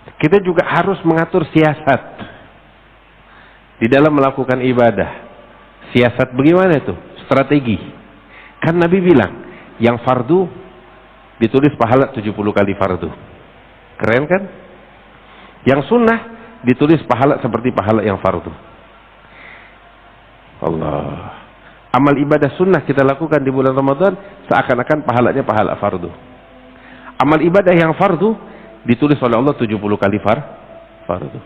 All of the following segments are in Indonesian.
Kita juga harus mengatur siasat di dalam melakukan ibadah. Siasat bagaimana itu? Strategi. Kan Nabi bilang, yang fardu ditulis pahala 70 kali fardu. Keren kan? Yang sunnah ditulis pahala seperti pahala yang fardu. Allah. Amal ibadah sunnah kita lakukan di bulan Ramadan seakan-akan pahalanya pahala fardu. Amal ibadah yang fardu ditulis oleh Allah 70 kali fardu.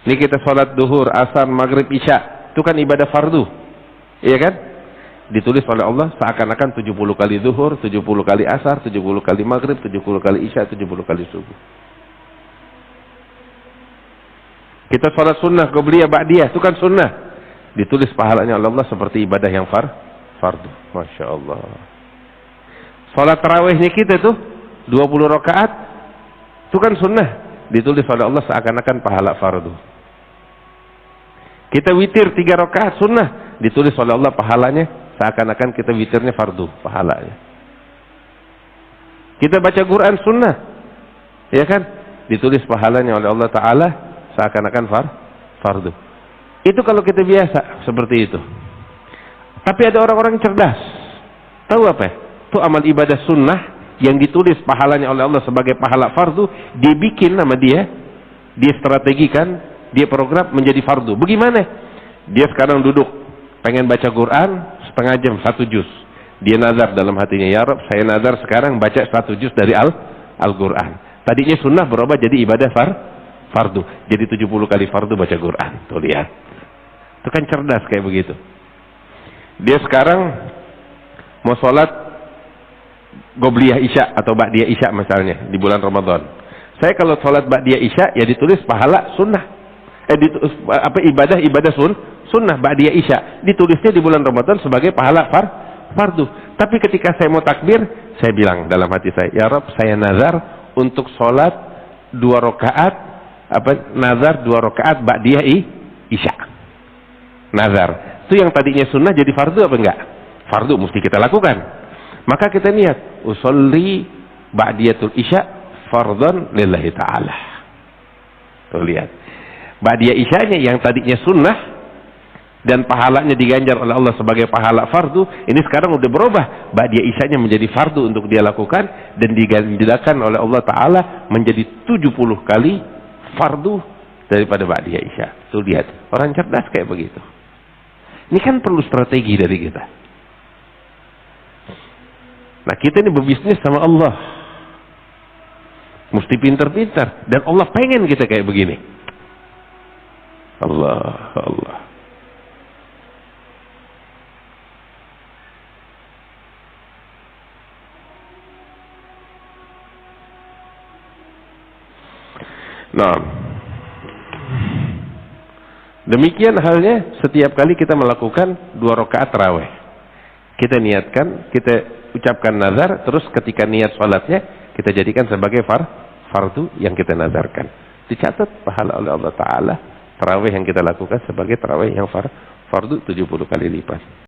Ini kita sholat duhur, asar, maghrib, isya, itu kan ibadah fardu, iya kan? Ditulis oleh Allah seakan-akan 70 kali duhur, 70 kali asar, 70 kali maghrib, 70 kali isya, 70 kali subuh. Kita sholat sunnah, qobliyah, ba'diyah, itu kan sunnah, ditulis pahalanya oleh Allah seperti ibadah yang fardu. Masya Allah. Sholat tarawihnya kita tuh 20 rakaat, itu kan sunnah, ditulis oleh Allah seakan-akan pahala fardu. Kita witir 3 rakaat sunnah, ditulis oleh Allah pahalanya seakan-akan kita witirnya fardu, pahalanya. Kita baca Quran sunnah, ya kan, ditulis pahalanya oleh Allah Ta'ala seakan-akan fardu. Itu kalau kita biasa seperti itu. Tapi ada orang-orang cerdas, tahu apa ya? Itu amal ibadah sunnah yang ditulis pahalanya oleh Allah sebagai pahala fardu, dia bikin nama dia strategikan, dia program menjadi fardu. Bagaimana? Dia sekarang duduk pengen baca Quran setengah jam, 1 juz. Dia nazar dalam hatinya, ya Rabb, saya nazar sekarang baca 1 juz dari Al-Quran. Tadinya sunnah berubah jadi ibadah fardu. Jadi 70 kali fardu baca Quran. Tuh lihat. Itu kan cerdas kayak begitu. Dia sekarang mau sholat qobliyah isya atau ba'diyah isya misalnya di bulan Ramadan. Saya kalau sholat ba'diyah isya ya ditulis pahala sunnah. Ibadah sunnah ba'diyah isya. Ditulisnya di bulan Ramadan sebagai pahala fardu. Tapi ketika saya mau takbir, saya bilang dalam hati saya, ya Rabb, saya nazar untuk sholat 2 rakaat, nazar 2 rakaat ba'diyah isya. Nazar. Itu yang tadinya sunnah jadi fardu apa enggak? Fardu mesti kita lakukan. Maka kita niat, usolli ba'diyatul isya fardhan lillahi ta'ala. Tuh lihat. Ba'diyah isyanya yang tadinya sunnah dan pahalanya diganjar oleh Allah sebagai pahala fardu, ini sekarang udah berubah. Ba'diyah isyanya menjadi fardu untuk dia lakukan dan digandakan oleh Allah Ta'ala menjadi 70 kali fardu daripada ba'diyah isya. Tuh lihat. Orang cerdas kayak begitu. Ini kan perlu strategi dari kita. Nah, kita ini berbisnis sama Allah. Mesti pintar-pintar. Dan Allah pengen kita kayak begini. Allah. Nah, demikian halnya setiap kali kita melakukan 2 rakaat tarawih. Kita niatkan, kita ucapkan nazar, terus ketika niat sholatnya kita jadikan sebagai fardu yang kita nazarkan. Dicatat pahala oleh Allah Ta'ala tarawih yang kita lakukan sebagai tarawih yang fardu 70 kali lipat.